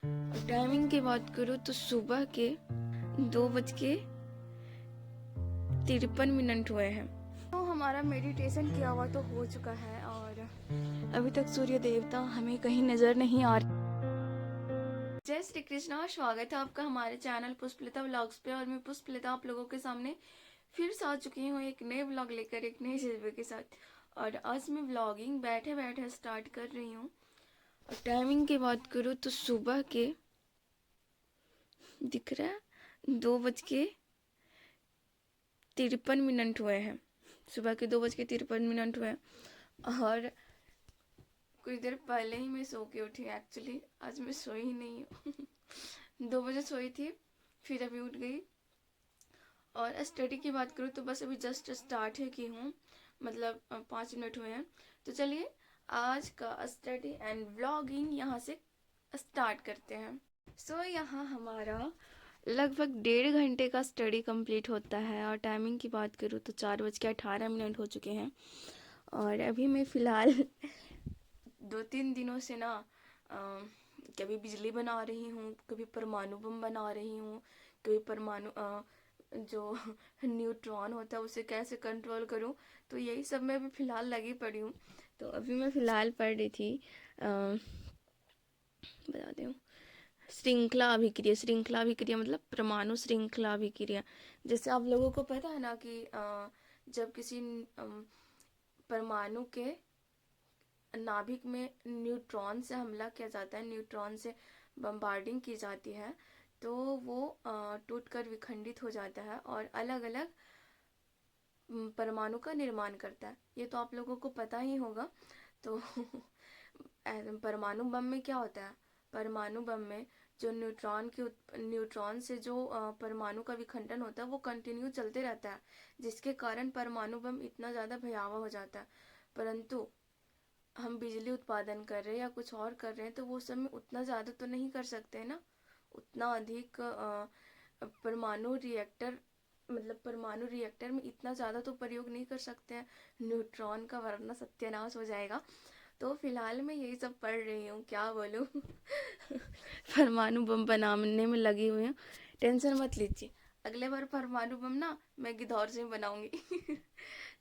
Timing की बात करूँ तो सुबह के 2:53 हुए हैं। तो हमारा मेडिटेशन किया हुआ तो हो चुका है और अभी तक सूर्य देवता हमें कहीं नजर नहीं आ रहे। जय श्री कृष्णा, स्वागत है आपका हमारे चैनल पुष्पलता व्लॉग्स पे। और मैं पुष्पलता आप लोगों के सामने फिर से आ चुकी हूँ एक नए व्लॉग लेकर, एक नए जज्बे के साथ। और आज मैं व्लॉगिंग बैठे बैठे स्टार्ट कर रही हूँ। और टाइमिंग की बात करूँ तो सुबह के दिख रहा है 2:53 हुए हैं। सुबह के 2:53 हुए हैं। और कुछ देर पहले ही मैं सो के उठी। एक्चुअली आज मैं सोई ही नहीं हूँ 2 बजे सोई थी, फिर अभी उठ गई। और स्टडी की बात करूँ तो बस अभी जस्ट स्टार्ट ही की हूँ, मतलब 5 मिनट हुए हैं। तो चलिए आज का स्टडी एंड व्लॉगिंग यहाँ से स्टार्ट करते हैं। यहाँ हमारा लगभग 1.5 घंटे का स्टडी कंप्लीट होता है। और टाइमिंग की बात करूँ तो 4:18 हो चुके हैं। और अभी मैं फ़िलहाल 2-3 दिनों से ना कभी बिजली बना रही हूँ, कभी परमाणु बम बना रही हूँ, कभी परमाणु जो न्यूट्रॉन होता है उसे कैसे कंट्रोल करूँ। तो यही सब मैं अभी फ़िलहाल लगी पड़ी हूँ। तो अभी मैं फ़िलहाल पढ़ रही थी, बताती हूँ, श्रृंखला अभिक्रिया मतलब परमाणु श्रृंखला अभिक्रिया। जैसे आप लोगों को पता है ना कि जब किसी परमाणु के नाभिक में न्यूट्रॉन से हमला किया जाता है, न्यूट्रॉन से बम्बार्डिंग की जाती है, तो वो टूटकर विखंडित हो जाता है और अलग अलग परमाणु का निर्माण करता है। ये तो आप लोगों को पता ही होगा। तो परमाणु बम में क्या होता है? परमाणु बम में जो न्यूट्रॉन से जो परमाणु का विखंडन होता है वो कंटिन्यू चलते रहता है, जिसके कारण परमाणु बम इतना ज़्यादा भयावह हो जाता है। परंतु हम बिजली उत्पादन कर रहे हैं या कुछ और कर रहे हैं तो वो सब में उतना ज़्यादा तो नहीं कर सकते हैं ना, उतना अधिक परमाणु रिएक्टर में इतना ज़्यादा तो प्रयोग नहीं कर सकते हैं न्यूट्रॉन का, वरना सत्यानाश हो जाएगा। तो फिलहाल मैं यही सब पढ़ रही हूँ, क्या बोलूँ परमाणु बम बनाने में लगी हुई हूँ। टेंशन मत लीजिए, अगले बार परमाणु बम ना मैं गिद्धौर से ही बनाऊंगी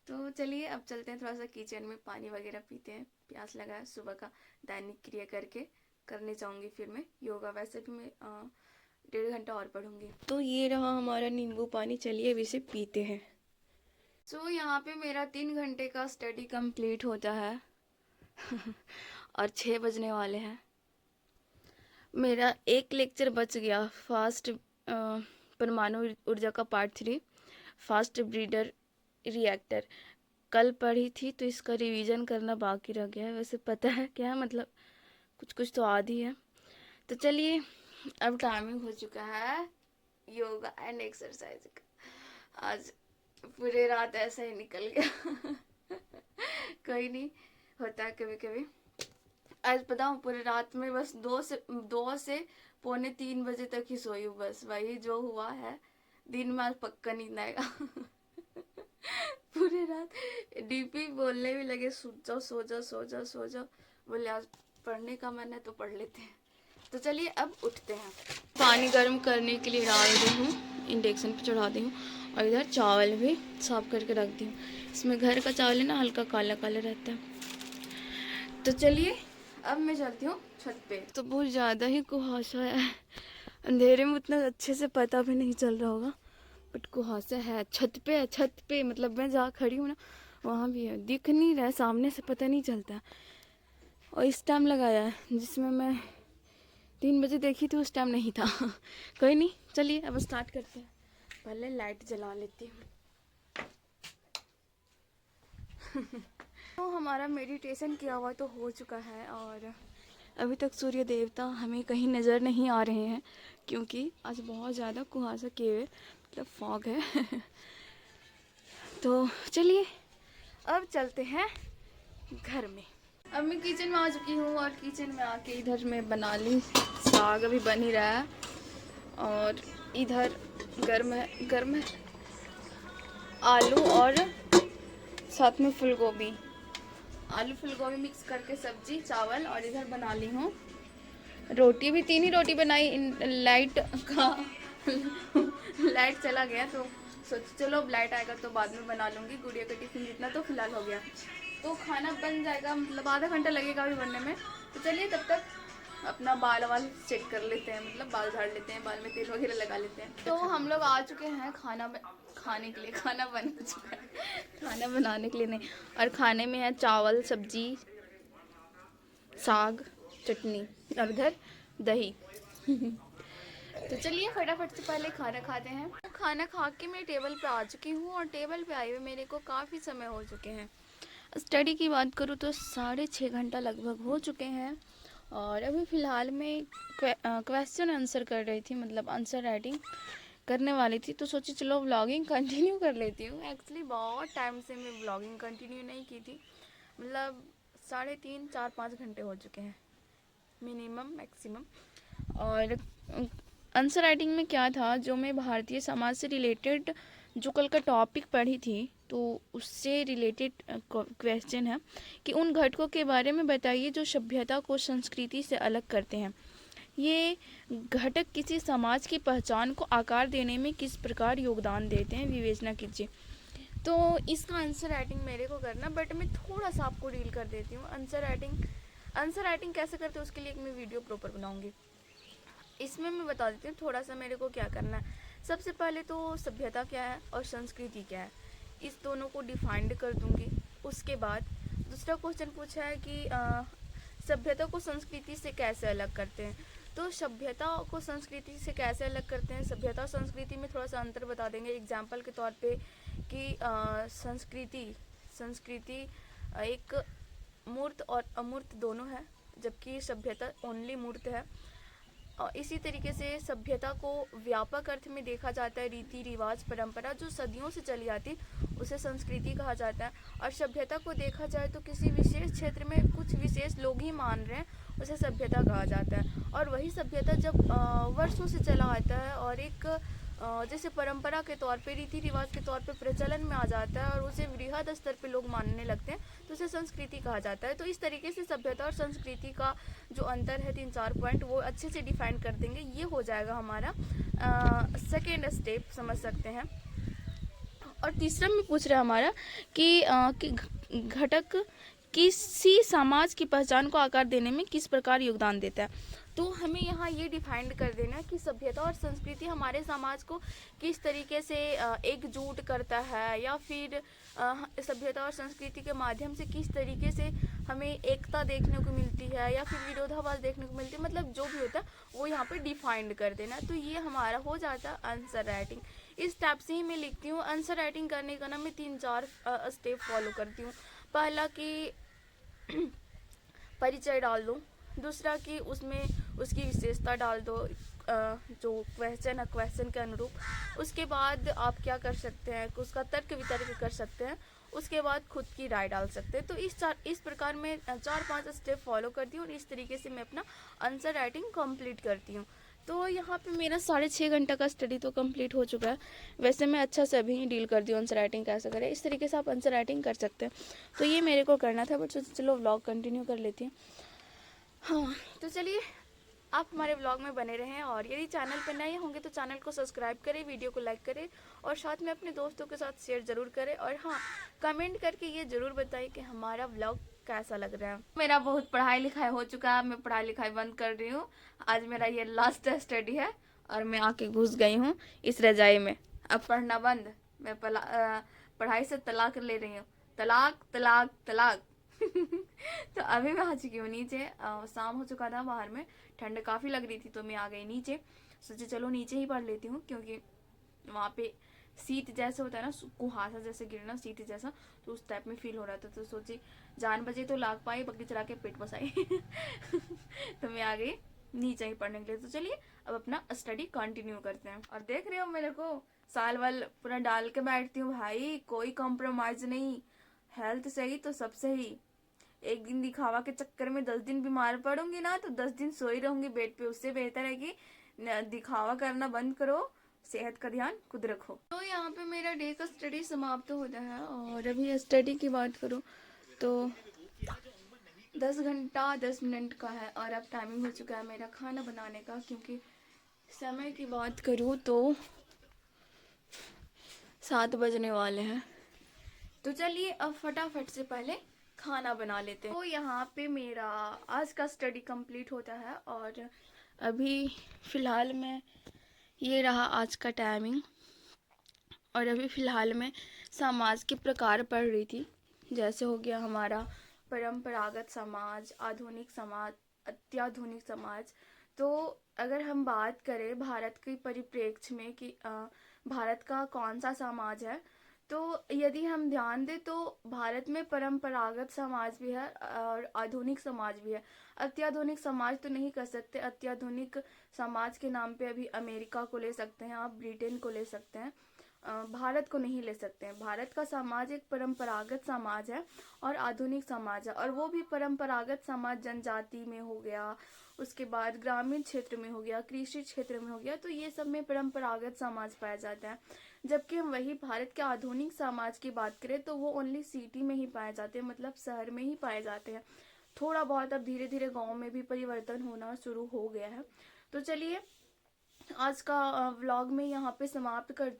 तो चलिए अब चलते हैं, थोड़ा सा किचन में पानी वगैरह पीते हैं। प्यास लगा है, सुबह का दैनिक क्रिया करने जाऊंगी फिर मैं योगा। वैसे भी मैं 1.5 घंटा और पढ़ूंगी। तो ये रहा हमारा नींबू पानी, चलिए अब इसे पीते हैं। यहाँ पे मेरा 3 घंटे का स्टडी कंप्लीट होता है और 6 बजने वाले हैं। मेरा एक लेक्चर बच गया, फास्ट परमाणु ऊर्जा का पार्ट 3, फास्ट ब्रीडर रिएक्टर। कल पढ़ी थी तो इसका रिवीजन करना बाकी रह गया है। वैसे पता है क्या है, मतलब कुछ कुछ तो आदि है। तो चलिए अब टाइमिंग हो चुका है योगा एंड एक्सरसाइज का। आज पूरे रात ऐसा ही निकल गया कोई नहीं, होता है कभी कभी। आज पता हूँ पूरे रात में बस 2 से पौने 3 बजे तक ही सोई हूँ। बस वही जो हुआ है, दिन में आज पक्का नींद आएगा पूरे रात डीपी बोलने भी लगे, सो जाओ सो जाओ सो जाओ सो जाओ। बोले आज पढ़ने का मन है तो पढ़ लेते हैं। तो चलिए अब उठते हैं। पानी गर्म करने के लिए डाल दी हूँ, इंडक्शन पे चढ़ा दी हूँ। और इधर चावल भी साफ करके रख दी हूँ। इसमें घर का चावल है ना, हल्का काला काला रहता है। तो चलिए अब मैं चलती हूँ छत पे। तो बहुत ज़्यादा ही कुहासा है, अंधेरे में उतना अच्छे से पता भी नहीं चल रहा होगा, बट कुहासा है। छत पे मतलब मैं जहाँ खड़ी हूँ ना वहाँ भी है, दिख नहीं रहा है, सामने से पता नहीं चलता। और इस टाइम लगाया है जिसमें मैं 3 बजे देखी थी उस टाइम नहीं था कोई नहीं, चलिए अब स्टार्ट करते हैं। पहले लाइट जला लेती हूँ तो हमारा मेडिटेशन किया हुआ तो हो चुका है और अभी तक सूर्य देवता हमें कहीं नज़र नहीं आ रहे हैं, क्योंकि आज बहुत ज़्यादा कुहासा किए हुए, मतलब फॉग है तो चलिए अब चलते हैं घर में। अब मैं किचन में आ चुकी हूँ और किचन में आके इधर मैं बना ली साग, अभी बन ही रहा है। और इधर गर्म है आलू और साथ में आलू फूल गोभी मिक्स करके सब्जी चावल। और इधर बना ली हूँ रोटी भी 3 ही रोटी बनाई, लाइट का लाइट चला गया तो सोच चलो अब लाइट आएगा तो बाद में बना लूँगी। गुड़िया का टिफिन जितना तो फिलहाल हो गया, तो खाना बन जाएगा, मतलब आधा घंटा लगेगा अभी बनने में। तो चलिए तब तक अपना बाल वाल चेक कर लेते हैं, मतलब बाल झाड़ लेते हैं, बाल में तेल वगैरह लगा लेते हैं। तो हम लोग आ चुके हैं खाने के लिए, खाना बन चुका है, खाना बनाने के लिए नहीं। और खाने में है चावल, सब्जी, साग, चटनी और इधर दही। तो चलिए फटाफट से पहले खाना खाते हैं। खाना खा के मैं टेबल पे आ चुकी हूँ, और टेबल पे आए हुए मेरे को काफ़ी समय हो चुके हैं। स्टडी की बात करूँ तो 6.5 घंटा लगभग हो चुके हैं, और अभी फ़िलहाल मैं क्वेश्चन आंसर कर रही थी, मतलब आंसर राइटिंग करने वाली थी। तो सोची चलो व्लॉगिंग कंटिन्यू कर लेती हूँ। एक्चुअली बहुत टाइम से मैं व्लॉगिंग कंटिन्यू नहीं की थी, मतलब 3.5, 4, 5 घंटे हो चुके हैं मिनिमम मैक्सिमम। और आंसर राइटिंग में क्या था, जो मैं भारतीय समाज से रिलेटेड जो कल का टॉपिक पढ़ी थी, तो उससे रिलेटेड क्वेश्चन है कि उन घटकों के बारे में बताइए जो सभ्यता को संस्कृति से अलग करते हैं। ये घटक किसी समाज की पहचान को आकार देने में किस प्रकार योगदान देते हैं, विवेचना कीजिए। तो इसका आंसर राइटिंग मेरे को करना, बट मैं थोड़ा सा आपको डील कर देती हूँ। आंसर राइटिंग कैसे करते हैं उसके लिए एक मैं वीडियो प्रॉपर बनाऊंगी। इसमें मैं बता देती हूँ थोड़ा सा मेरे को क्या करना है। सबसे पहले तो सभ्यता क्या है और संस्कृति क्या है, इस दोनों को डिफाइंड कर दूंगी। उसके बाद दूसरा क्वेश्चन पूछा है कि सभ्यता को संस्कृति से कैसे अलग करते हैं। तो सभ्यता को संस्कृति से कैसे अलग करते हैं, सभ्यता और संस्कृति में थोड़ा सा अंतर बता देंगे एग्जाम्पल के तौर पे कि संस्कृति एक मूर्त और अमूर्त दोनों है, जबकि सभ्यता ओनली मूर्त है। और इसी तरीके से सभ्यता को व्यापक अर्थ में देखा जाता है, रीति रिवाज परंपरा जो सदियों से चली आती उसे संस्कृति कहा जाता है। और सभ्यता को देखा जाए तो किसी विशेष क्षेत्र में कुछ विशेष लोग ही मान रहे हैं उसे सभ्यता कहा जाता है। और वही सभ्यता जब वर्षों से चला आता है और एक जैसे परंपरा के तौर पे, रीति रिवाज के तौर पे प्रचलन में आ जाता है और उसे वृहद स्तर पे लोग मानने लगते हैं, तो उसे संस्कृति कहा जाता है। तो इस तरीके से सभ्यता और संस्कृति का जो अंतर है 3-4 पॉइंट वो अच्छे से डिफाइन कर देंगे। ये हो जाएगा हमारा सेकेंड स्टेप, समझ सकते हैं। और तीसरा में पूछ रहा है हमारा कि घटक किसी समाज की पहचान को आकार देने में किस प्रकार योगदान देता है। तो हमें यहाँ ये डिफाइंड कर देना कि सभ्यता और संस्कृति हमारे समाज को किस तरीके से एकजुट करता है, या फिर सभ्यता और संस्कृति के माध्यम से किस तरीके से हमें एकता देखने को मिलती है या फिर विरोधाभास देखने को मिलती है, मतलब जो भी होता है वो यहाँ पे डिफाइंड कर देना। तो ये हमारा हो जाता है आंसर राइटिंग। इस टाइप से ही मैं लिखती हूँ। आंसर राइटिंग करने का ना मैं 3-4 स्टेप फॉलो करती हूँ। पहला कि परिचय डाल दो, दूसरा कि उसमें उसकी विशेषता डाल दो, जो क्वेश्चन है क्वेश्चन के अनुरूप। उसके बाद आप क्या कर सकते हैं, उसका तर्क वितर्क कर सकते हैं। उसके बाद खुद की राय डाल सकते हैं। तो इस प्रकार मैं 4-5 स्टेप फॉलो करती हूँ और इस तरीके से मैं अपना आंसर राइटिंग कंप्लीट करती हूँ। तो यहाँ पे मेरा 6.5 घंटा का स्टडी तो कंप्लीट हो चुका है। वैसे मैं अच्छा से अभी डील करती हूँ आंसर राइटिंग कैसे करें, इस तरीके से आप आंसर राइटिंग कर सकते हैं। तो ये मेरे को करना था, बट चलो व्लॉग कंटिन्यू कर लेती हूँ। हाँ, तो चलिए आप हमारे व्लॉग में बने रहें, और यदि चैनल पर नए होंगे तो चैनल को सब्सक्राइब करें, वीडियो को लाइक करें और साथ में अपने दोस्तों के साथ शेयर ज़रूर करें। और हाँ, कमेंट करके ये ज़रूर बताइए कि हमारा व्लॉग कैसा लग रहा है। मेरा बहुत पढ़ाई लिखाई हो चुका है, मैं पढ़ाई लिखाई बंद कर रही हूँ। आज मेरा ये लास्ट स्टडी है और मैं आके घुस गई हूँ इस रजाई में। अब पढ़ना बंद, मैं पढ़ाई से तलाक ले रही हूँ। तलाक तलाक तलाक। तो अभी मैं आ चुकी हूँ नीचे। शाम हो चुका था, बाहर में ठंड काफ़ी लग रही थी तो मैं आ गई नीचे। सोचे चलो नीचे ही पढ़ लेती हूँ, क्योंकि वहाँ पे शीत जैसे होता है ना, कुहासा जैसे गिरना शीत जैसा, तो उस टाइप में फील हो रहा था। तो सोची जान बजे तो लाग पाई, बग्गी चला के पेट बसाई। तो मैं आ गई नीचे ही पढ़ने के लिए। तो चलिए अब अपना स्टडी कंटिन्यू करते हैं। और देख रहे हो मेरे को साल वाल पूरा डाल के बैठती हूँ भाई, कोई कॉम्प्रोमाइज नहीं। हेल्थ सही तो सब सही। एक दिन दिखावा के चक्कर में 10 दिन बीमार पड़ूंगी ना, तो 10 दिन सोई रहूंगी बेड पे। उससे बेहतर है कि दिखावा करना बंद करो, सेहत का ध्यान खुद रखो। तो यहाँ पे मेरा डे का स्टडी समाप्त होता है। और अभी स्टडी की बात करूँ तो 10 घंटा 10 मिनट का है और अब टाइमिंग हो चुका है मेरा खाना बनाने का, क्योंकि समय की बात करूँ तो 7 बजने वाले हैं। तो चलिए अब फटाफट से पहले खाना बना लेते हैं। तो यहाँ पे मेरा आज का स्टडी कंप्लीट होता है और अभी फ़िलहाल में ये रहा आज का टाइमिंग। और अभी फ़िलहाल में समाज के प्रकार पढ़ रही थी, जैसे हो गया हमारा परंपरागत समाज, आधुनिक समाज, अत्याधुनिक समाज। तो अगर हम बात करें भारत के परिप्रेक्ष्य में कि भारत का कौन सा समाज है, तो यदि हम ध्यान दें तो भारत में परंपरागत समाज भी है और आधुनिक समाज भी है। अत्याधुनिक समाज तो नहीं कर सकते, अत्याधुनिक समाज के नाम पे अभी अमेरिका को ले सकते हैं, आप ब्रिटेन को ले सकते हैं, भारत को नहीं ले सकते हैं। भारत का समाज एक परंपरागत समाज है और आधुनिक समाज है, और वो भी परंपरागत समाज जनजाति में हो गया, उसके बाद ग्रामीण क्षेत्र में हो गया, कृषि क्षेत्र में हो गया, तो ये सब में परंपरागत समाज पाया जाता है। जबकि हम वही भारत के आधुनिक समाज की बात करें तो वो ओनली सिटी में ही पाए जाते हैं, मतलब शहर में ही पाए जाते हैं। थोड़ा बहुत अब धीरे धीरे गाँव में भी परिवर्तन होना शुरू हो गया है। तो चलिए आज का व्लॉग में यहाँ पे समाप्त करती हूँ।